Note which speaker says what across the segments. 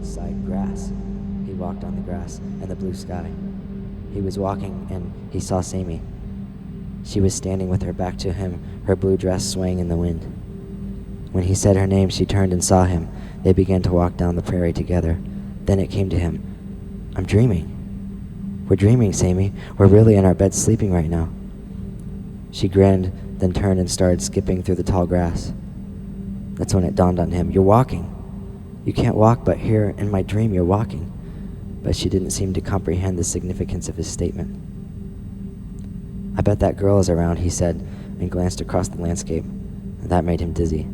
Speaker 1: countryside grass. He walked on the grass and the blue sky. He was walking and he saw Sammy. She was standing with her back to him, her blue dress swaying in the wind. When he said her name, she turned and saw him. They began to walk down the prairie together. Then it came to him. I'm dreaming. We're dreaming, Sammy. We're really in our bed sleeping right now. She grinned, then turned and started skipping through the tall grass. That's when it dawned on him. You're walking. You can't walk, but here in my dream you're walking. But she didn't seem to comprehend the significance of his statement. I bet that girl is around, he said, and glanced across the landscape. That made him dizzy.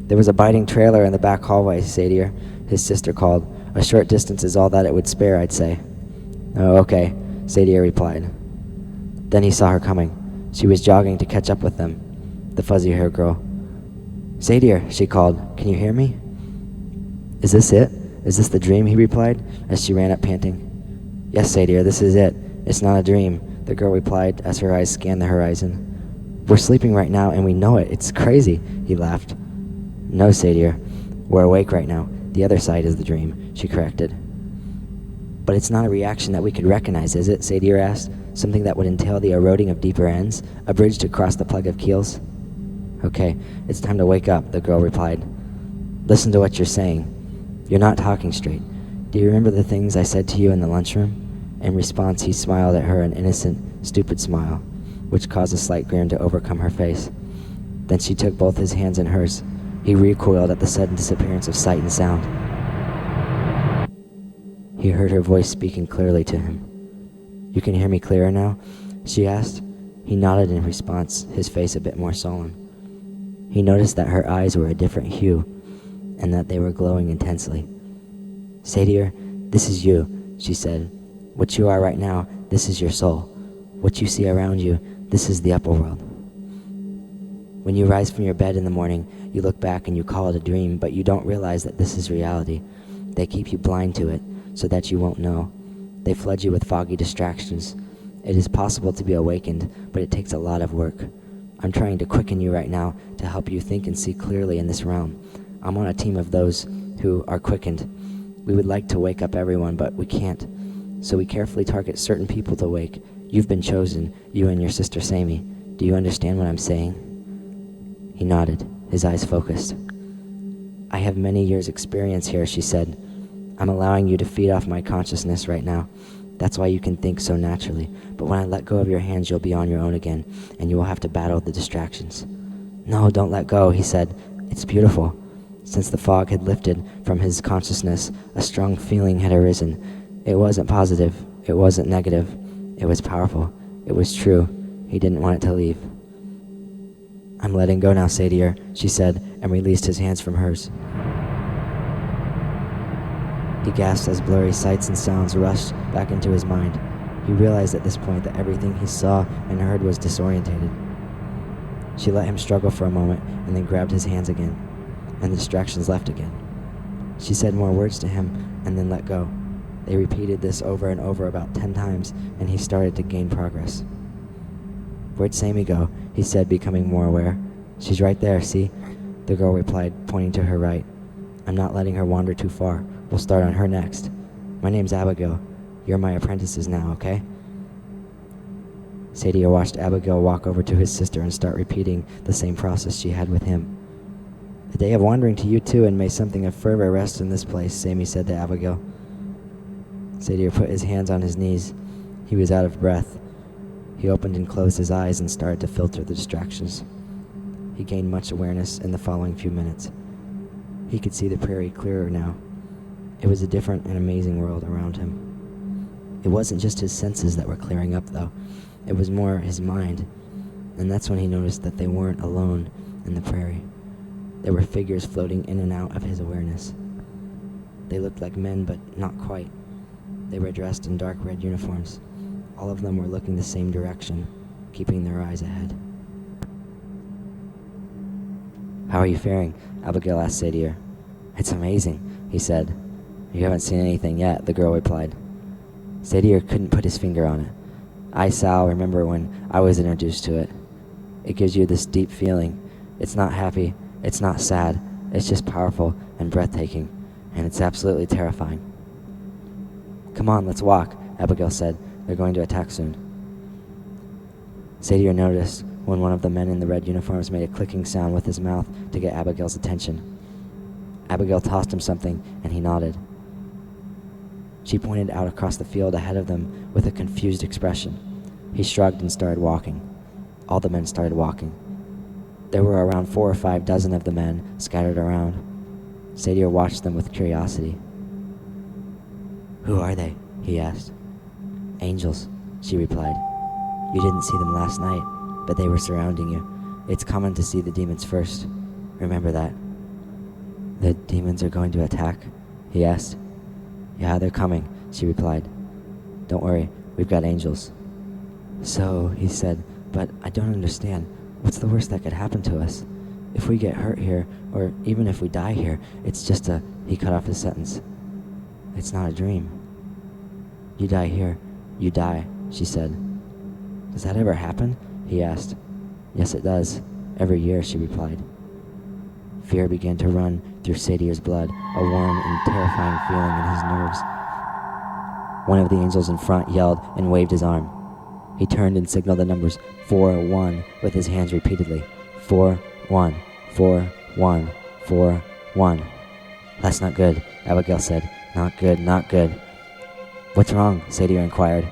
Speaker 1: There was a biting trailer in the back hallway, Sadier, his sister called. A short distance is all that it would spare, I'd say. Oh, okay, Sadier replied. Then he saw her coming. She was jogging to catch up with them, the fuzzy-haired girl. Sadier, she called, can you hear me? Is this it? Is this the dream, he replied, as she ran up panting. Yes, Sadier, this is it. It's not a dream, the girl replied as her eyes scanned the horizon. We're sleeping right now and we know it. It's crazy, he laughed. No, Sadier, we're awake right now. The other side is the dream, she corrected. But it's not a reaction that we could recognize, is it? Sadier asked. Something that would entail the eroding of deeper ends, a bridge to cross the plug of keels? Okay, it's time to wake up, the girl replied. Listen to what you're saying. You're not talking straight. Do you remember the things I said to you in the lunchroom? In response, he smiled at her, an innocent, stupid smile, which caused a slight grin to overcome her face. Then she took both his hands in hers. He recoiled at the sudden disappearance of sight and sound. He heard her voice speaking clearly to him. You can hear me clearer now? She asked. He nodded in response, his face a bit more solemn. He noticed that her eyes were a different hue, and that they were glowing intensely. Sadier, this is you, she said. What you are right now, this is your soul. What you see around you, this is the upper world. When you rise from your bed in the morning, you look back and you call it a dream, but you don't realize that this is reality. They keep you blind to it, so that you won't know. They flood you with foggy distractions. It is possible to be awakened, but it takes a lot of work. I'm trying to quicken you right now to help you think and see clearly in this realm. I'm on a team of those who are quickened. We would like to wake up everyone, but we can't. So we carefully target certain people to wake. You've been chosen, you and your sister Sammy. Do you understand what I'm saying? He nodded, his eyes focused. I have many years' experience here, she said. I'm allowing you to feed off my consciousness right now. That's why you can think so naturally. But when I let go of your hands, you'll be on your own again, and you will have to battle the distractions. No, don't let go, he said. It's beautiful. Since the fog had lifted from his consciousness, a strong feeling had arisen. It wasn't positive. It wasn't negative. It was powerful. It was true. He didn't want it to leave. I'm letting go now, Sadier, she said, and released his hands from hers. He gasped as blurry sights and sounds rushed back into his mind. He realized at this point that everything he saw and heard was disorientated. She let him struggle for a moment and then grabbed his hands again, and the distractions left again. She said more words to him and then let go. They repeated this over and over about 10 times, and he started to gain progress. Where'd Sammy go? He said, becoming more aware. She's right there, see? The girl replied, pointing to her right. I'm not letting her wander too far. We'll start on her next. My name's Abigail. You're my apprentices now, okay? Sadier watched Abigail walk over to his sister and start repeating the same process she had with him. A day of wandering to you too, and may something of fervor rest in this place, Sammy said to Abigail. Sadier put his hands on his knees. He was out of breath. He opened and closed his eyes and started to filter the distractions. He gained much awareness in the following few minutes. He could see the prairie clearer now. It was a different and amazing world around him. It wasn't just his senses that were clearing up, though. It was more his mind, and that's when he noticed that they weren't alone in the prairie. There were figures floating in and out of his awareness. They looked like men, but not quite. They were dressed in dark red uniforms. All of them were looking the same direction, keeping their eyes ahead. How are you faring? Abigail asked Sadier. It's amazing, he said. You haven't seen anything yet, the girl replied. Sadier couldn't put his finger on it. I, Sal, remember when I was introduced to it. It gives you this deep feeling. It's not happy, it's not sad, it's just powerful and breathtaking. and it's absolutely terrifying. Come on, let's walk, Abigail said. They're going to attack soon. Sadier noticed when one of the men in the red uniforms made a clicking sound with his mouth to get Abigail's attention. Abigail tossed him something, and he nodded. She pointed out across the field ahead of them with a confused expression. He shrugged and started walking. All the men started walking. There were around 4 or 5 dozen of the men scattered around. Sadier watched them with curiosity. Who are they? He asked. Angels, she replied. You didn't see them last night, but they were surrounding you. It's common to see the demons first. Remember that. The demons are going to attack? He asked. Yeah, they're coming, she replied. Don't worry, we've got angels. So, he said, but I don't understand. What's the worst that could happen to us? If we get hurt here, or even if we die here, it's just a... He cut off his sentence. It's not a dream. You die here, you die, she said. Does that ever happen? He asked. Yes, it does. Every year, she replied. Fear began to run through Sadier's blood, a warm and terrifying feeling in his nerves. One of the angels in front yelled and waved his arm. He turned and signaled the numbers 4-1 with his hands repeatedly. 4-1, 4-1, 4-1. That's not good, Abigail said. Not good, not good. What's wrong? Sadier inquired.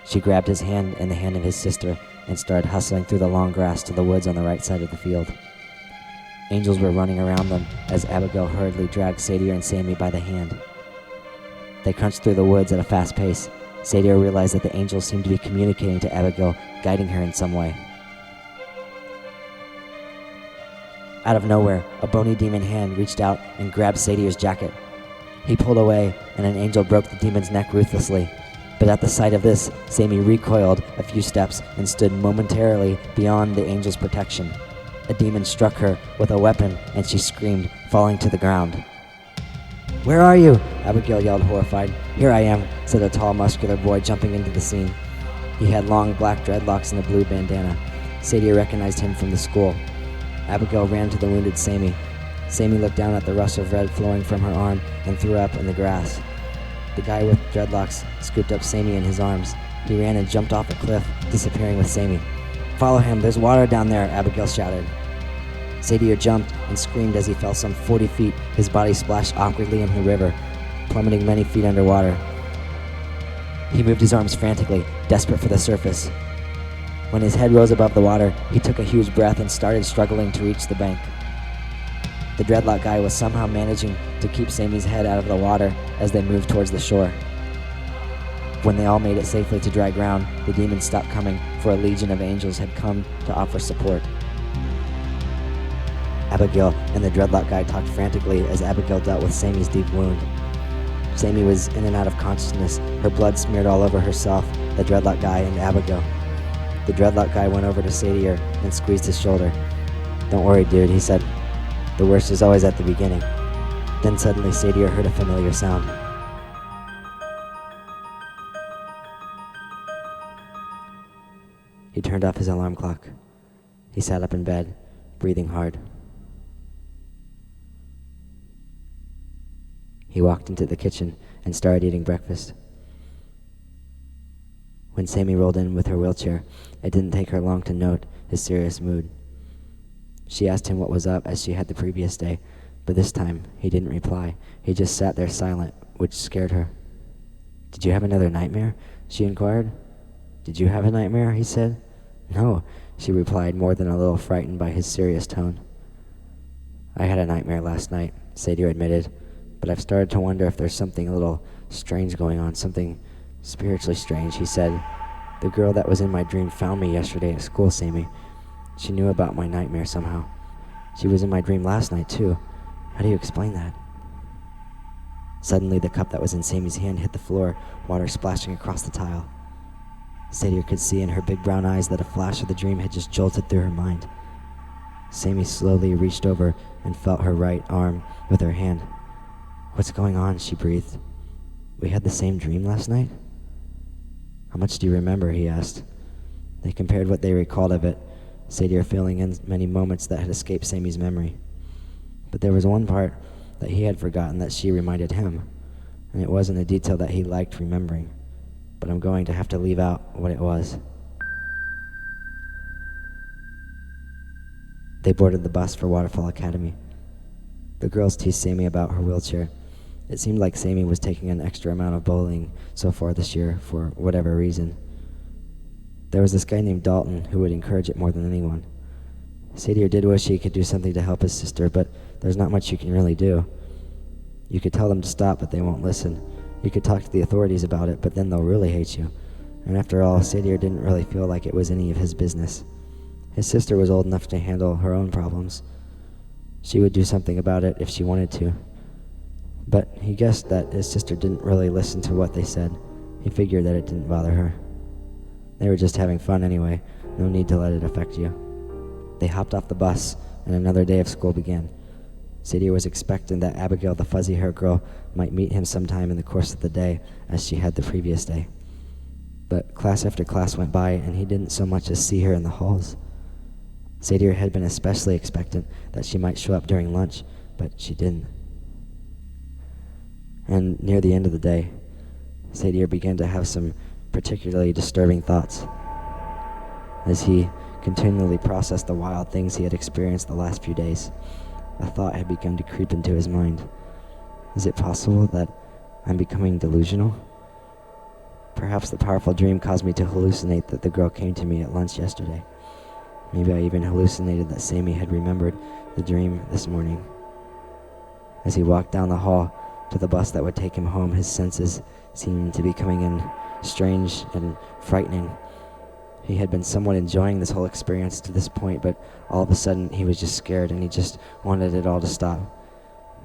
Speaker 1: She grabbed his hand and the hand of his sister and started hustling through the long grass to the woods on the right side of the field. Angels were running around them as Abigail hurriedly dragged Sadier and Sammy by the hand. They crunched through the woods at a fast pace. Sadier realized that the angels seemed to be communicating to Abigail, guiding her in some way. Out of nowhere, a bony demon hand reached out and grabbed Sadier's jacket. He pulled away, and an angel broke the demon's neck ruthlessly. But at the sight of this, Sammy recoiled a few steps and stood momentarily beyond the angel's protection. A demon struck her with a weapon, and she screamed, falling to the ground. Where are you? Abigail yelled, horrified. Here I am, said a tall, muscular boy, jumping into the scene. He had long black dreadlocks and a blue bandana. Sadier recognized him from the school. Abigail ran to the wounded Sammy. Sammy looked down at the rush of red flowing from her arm and threw up in the grass. The guy with dreadlocks scooped up Sammy in his arms. He ran and jumped off a cliff, disappearing with Sammy. Follow him, there's water down there, Abigail shouted. Sadier jumped and screamed as he fell some 40 feet. His body splashed awkwardly in the river, plummeting many feet underwater. He moved his arms frantically, desperate for the surface. When his head rose above the water, he took a huge breath and started struggling to reach the bank. The dreadlock guy was somehow managing to keep Sammy's head out of the water as they moved towards the shore. When they all made it safely to dry ground, the demons stopped coming, for a legion of angels had come to offer support. Abigail and the dreadlock guy talked frantically as Abigail dealt with Sammy's deep wound. Sammy was in and out of consciousness, her blood smeared all over herself, the dreadlock guy, and Abigail. The dreadlock guy went over to Sadier and squeezed his shoulder. Don't worry, dude, he said. The worst is always at the beginning. Then suddenly Sadier heard a familiar sound. He turned off his alarm clock. He sat up in bed, breathing hard. He walked into the kitchen and started eating breakfast. When Sammy rolled in with her wheelchair, it didn't take her long to note his serious mood. She asked him what was up as she had the previous day, but this time he didn't reply. He just sat there silent, which scared her. Did you have another nightmare? She inquired. Did you have a nightmare? He said. No, she replied, more than a little frightened by his serious tone. I had a nightmare last night, Sadier admitted, but I've started to wonder if there's something a little strange going on, something spiritually strange, he said. The girl that was in my dream found me yesterday at school, Sammy. She knew about my nightmare somehow. She was in my dream last night, too. How do you explain that? Suddenly, the cup that was in Sammy's hand hit the floor, water splashing across the tile. Sadier could see in her big brown eyes that a flash of the dream had just jolted through her mind. Sammy slowly reached over and felt her right arm with her hand. What's going on? She breathed. We had the same dream last night? How much do you remember? He asked. They compared what they recalled of it, Sadier filling in many moments that had escaped Sammy's memory. But there was one part that he had forgotten that she reminded him, and it wasn't a detail that he liked remembering, but I'm going to have to leave out what it was. They boarded the bus for Waterfall Academy. The girls teased Sammy about her wheelchair. It seemed like Sammy was taking an extra amount of bullying so far this year for whatever reason. There was this guy named Dalton who would encourage it more than anyone. Sadier did wish he could do something to help his sister, but there's not much you can really do. You could tell them to stop, but they won't listen. You could talk to the authorities about it, but then they'll really hate you. And after all, Sadier didn't really feel like it was any of his business. His sister was old enough to handle her own problems. She would do something about it if she wanted to. But he guessed that his sister didn't really listen to what they said. He figured that it didn't bother her. They were just having fun anyway. No need to let it affect you. They hopped off the bus, and another day of school began. Sadier was expecting that Abigail, the fuzzy-haired girl, might meet him sometime in the course of the day, as she had the previous day. But class after class went by, and he didn't so much as see her in the halls. Sadier had been especially expectant that she might show up during lunch, but she didn't. And near the end of the day, Sadier began to have some particularly disturbing thoughts. As he continually processed the wild things he had experienced the last few days, a thought had begun to creep into his mind. Is it possible that I'm becoming delusional? Perhaps the powerful dream caused me to hallucinate that the girl came to me at lunch yesterday. Maybe I even hallucinated that Sammy had remembered the dream this morning. As he walked down the hall to the bus that would take him home, his senses seemed to be coming in strange and frightening. He had been somewhat enjoying this whole experience to this point, but all of a sudden he was just scared and he just wanted it all to stop.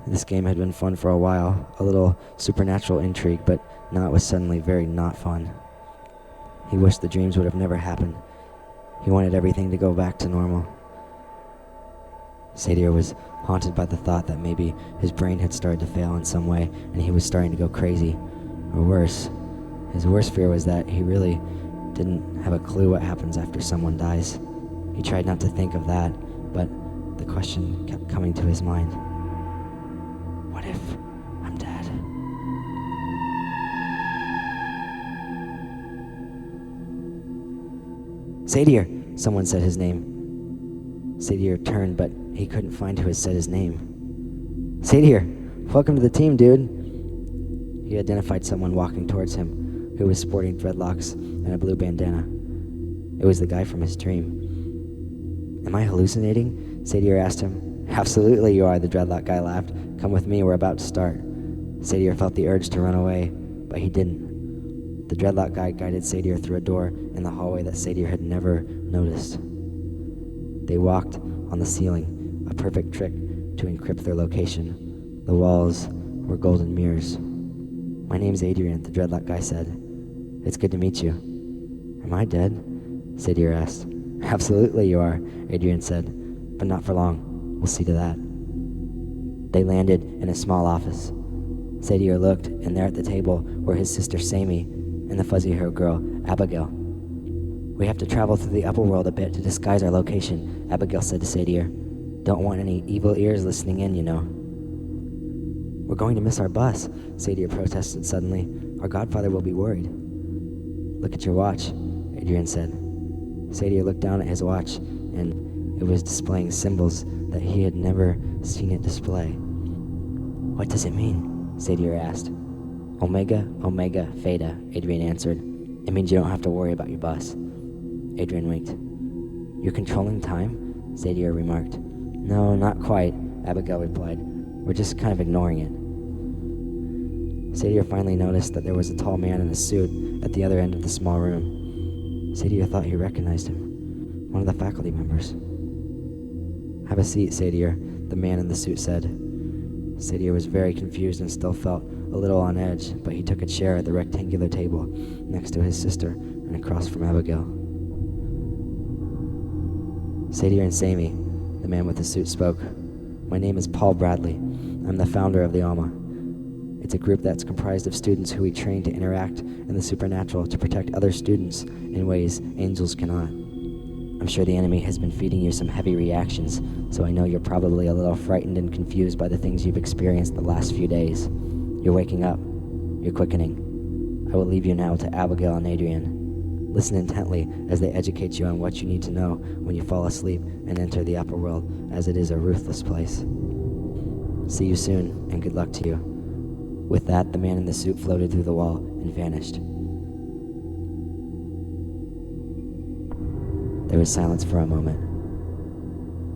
Speaker 1: This game had been fun for a while, a little supernatural intrigue, but now it was suddenly very not fun. He wished the dreams would have never happened. He wanted everything to go back to normal. Sadier was haunted by the thought that maybe his brain had started to fail in some way and he was starting to go crazy. Or worse, his worst fear was that he really didn't have a clue what happens after someone dies. He tried not to think of that, but the question kept coming to his mind. What if I'm dead? Sadier, someone said his name. Sadier turned, but he couldn't find who had said his name. Sadier, welcome to the team, dude. He identified someone walking towards him, who was sporting dreadlocks and a blue bandana. It was the guy from his dream. Am I hallucinating? Sadier asked him. Absolutely you are, the dreadlock guy laughed. Come with me, we're about to start. Sadier felt the urge to run away, but he didn't. The dreadlock guy guided Sadier through a door in the hallway that Sadier had never noticed. They walked on the ceiling, a perfect trick to encrypt their location. The walls were golden mirrors. My name's Adrian, the dreadlock guy said. It's good to meet you. Am I dead? Sadier asked. Absolutely you are, Adrian said, but not for long. We'll see to that. They landed in a small office. Sadier looked, and there at the table were his sister Sammy and the fuzzy-haired girl, Abigail. We have to travel through the upper world a bit to disguise our location, Abigail said to Sadier. Don't want any evil ears listening in, you know. We're going to miss our bus, Sadier protested suddenly. Our godfather will be worried. Look at your watch, Adrian said. Sadier looked down at his watch, and it was displaying symbols that he had never seen it display. What does it mean? Sadier asked. Omega, Omega, Theta, Adrian answered. It means you don't have to worry about your bus. Adrian winked. You're controlling time? Sadier remarked. No, not quite, Abigail replied. We're just kind of ignoring it. Sadier finally noticed that there was a tall man in a suit at the other end of the small room. Sadier thought he recognized him, one of the faculty members. Have a seat, Sadier, the man in the suit said. Sadier was very confused and still felt a little on edge, but he took a chair at the rectangular table next to his sister and across from Abigail. Sadier and Sammy, the man with the suit spoke. My name is Paul Bradley. I'm the founder of the Alma. It's a group that's comprised of students who we train to interact in the supernatural to protect other students in ways angels cannot. I'm sure the enemy has been feeding you some heavy reactions, so I know you're probably a little frightened and confused by the things you've experienced the last few days. You're waking up. You're quickening. I will leave you now to Abigail and Adrian. Listen intently as they educate you on what you need to know when you fall asleep and enter the upper world, as it is a ruthless place. See you soon, and good luck to you. With that, the man in the suit floated through the wall and vanished. There was silence for a moment.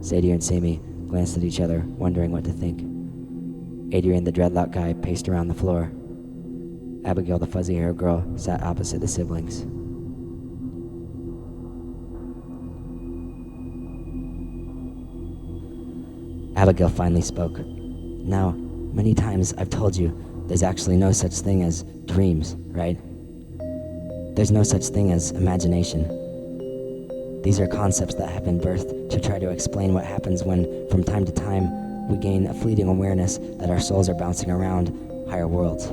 Speaker 1: Sadier and Sammy glanced at each other, wondering what to think. Adrian, the dreadlock guy, paced around the floor. Abigail, the fuzzy-haired girl, sat opposite the siblings. Abigail finally spoke. Now, many times I've told you there's actually no such thing as dreams, right? There's no such thing as imagination. These are concepts that have been birthed to try to explain what happens when, from time to time, we gain a fleeting awareness that our souls are bouncing around higher worlds.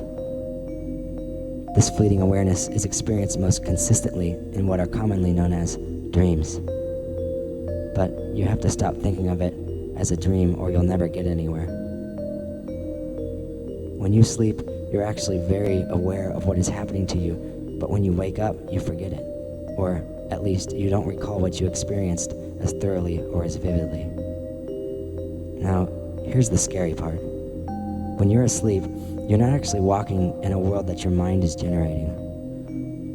Speaker 1: This fleeting awareness is experienced most consistently in what are commonly known as dreams. But you have to stop thinking of it as a dream or you'll never get anywhere. When you sleep, you're actually very aware of what is happening to you, but when you wake up, you forget it. Or at least you don't recall what you experienced as thoroughly or as vividly. Now, here's the scary part. When you're asleep, you're not actually walking in a world that your mind is generating.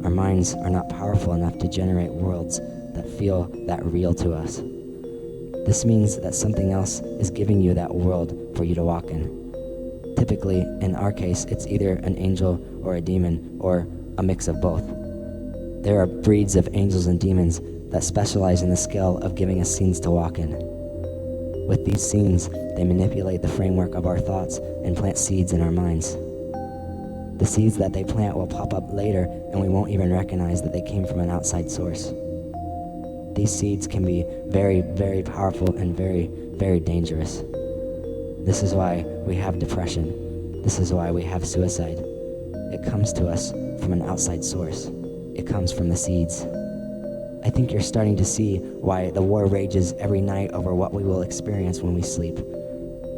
Speaker 1: Our minds are not powerful enough to generate worlds that feel that real to us. This means that something else is giving you that world for you to walk in. Typically, in our case, it's either an angel or a demon, or a mix of both. There are breeds of angels and demons that specialize in the skill of giving us scenes to walk in. With these scenes, they manipulate the framework of our thoughts and plant seeds in our minds. The seeds that they plant will pop up later, and we won't even recognize that they came from an outside source. These seeds can be very, very powerful and very, very dangerous. This is why we have depression. This is why we have suicide. It comes to us from an outside source. It comes from the seeds. I think you're starting to see why the war rages every night over what we will experience when we sleep.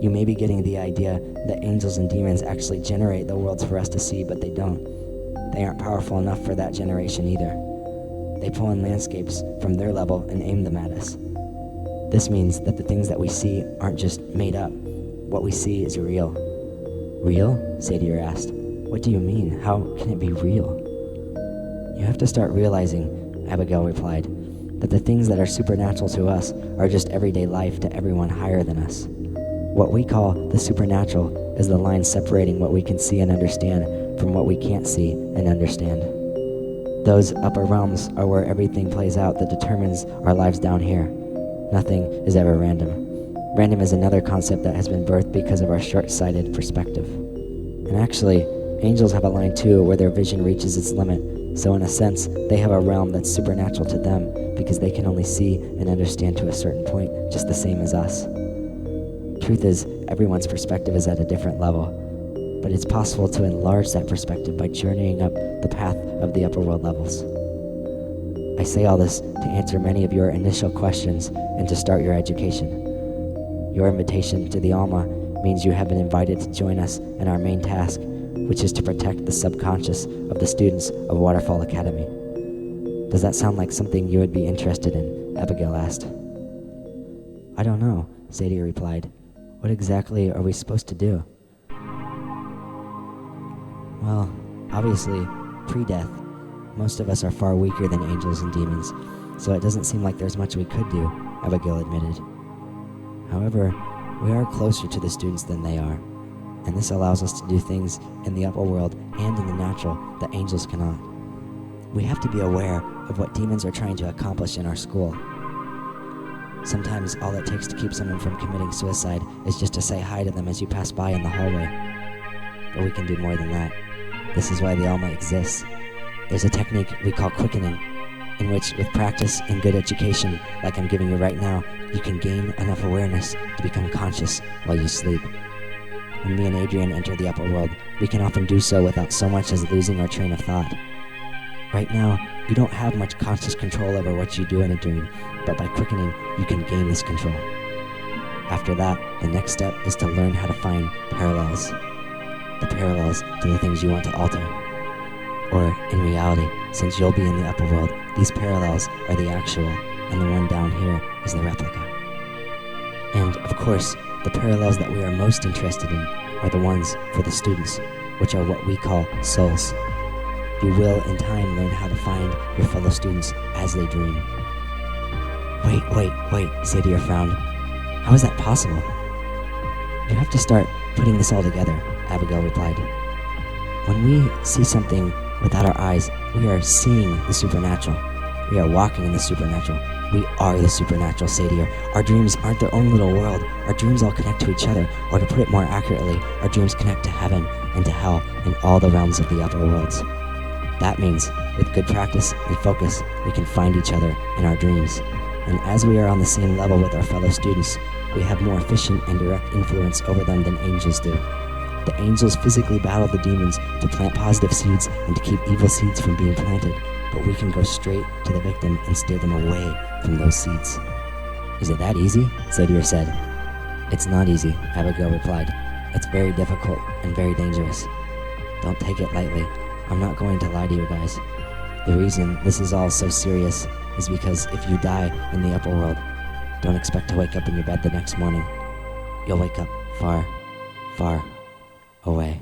Speaker 1: You may be getting the idea that angels and demons actually generate the worlds for us to see, but they don't. They aren't powerful enough for that generation either. They pull in landscapes from their level and aim them at us. This means that the things that we see aren't just made up. What we see is real. Real? Sadier asked. What do you mean? How can it be real? You have to start realizing, Abigail replied, that the things that are supernatural to us are just everyday life to everyone higher than us. What we call the supernatural is the line separating what we can see and understand from what we can't see and understand. Those upper realms are where everything plays out that determines our lives down here. Nothing is ever random. Random is another concept that has been birthed because of our short-sighted perspective. And actually, angels have a line too where their vision reaches its limit, so in a sense, they have a realm that's supernatural to them because they can only see and understand to a certain point, just the same as us. Truth is, everyone's perspective is at a different level, but it's possible to enlarge that perspective by journeying up the path of the upper world levels. I say all this to answer many of your initial questions and to start your education. Your invitation to the Alma means you have been invited to join us in our main task, which is to protect the subconscious of the students of Waterfall Academy. Does that sound like something you would be interested in? Abigail asked. I don't know, Sadier replied. What exactly are we supposed to do? Well, obviously, pre-death, most of us are far weaker than angels and demons, so it doesn't seem like there's much we could do, Abigail admitted. However, we are closer to the students than they are, and this allows us to do things in the upper world and in the natural that angels cannot. We have to be aware of what demons are trying to accomplish in our school. Sometimes all it takes to keep someone from committing suicide is just to say hi to them as you pass by in the hallway. But we can do more than that. This is why the Alma exists. There's a technique we call quickening, in which, with practice and good education, like I'm giving you right now, you can gain enough awareness to become conscious while you sleep. When me and Adrian enter the upper world, we can often do so without so much as losing our train of thought. Right now, you don't have much conscious control over what you do in a dream, but by quickening, you can gain this control. After that, the next step is to learn how to find parallels. The parallels to the things you want to alter. Or, in reality, since you'll be in the upper world, these parallels are the actual, and the one down here is the replica. And, of course, the parallels that we are most interested in are the ones for the students, which are what we call souls. You will, in time, learn how to find your fellow students as they dream. Wait, Sadier frowned. How is that possible? You have to start putting this all together, Abigail replied. When we see something without our eyes, we are seeing the supernatural. We are walking in the supernatural. We are the supernatural, Sadier. Our dreams aren't their own little world. Our dreams all connect to each other, or to put it more accurately, our dreams connect to heaven and to hell and all the realms of the upper worlds. That means, with good practice and focus, we can find each other in our dreams. And as we are on the same level with our fellow students, we have more efficient and direct influence over them than angels do. The angels physically battle the demons to plant positive seeds and to keep evil seeds from being planted, but we can go straight to the victim and steer them away from those seeds. Is it that easy? Sadier said. It's not easy, Abigail replied. It's very difficult and very dangerous. Don't take it lightly. I'm not going to lie to you guys. The reason this is all so serious is because if you die in the upper world, don't expect to wake up in your bed the next morning. You'll wake up far, far away.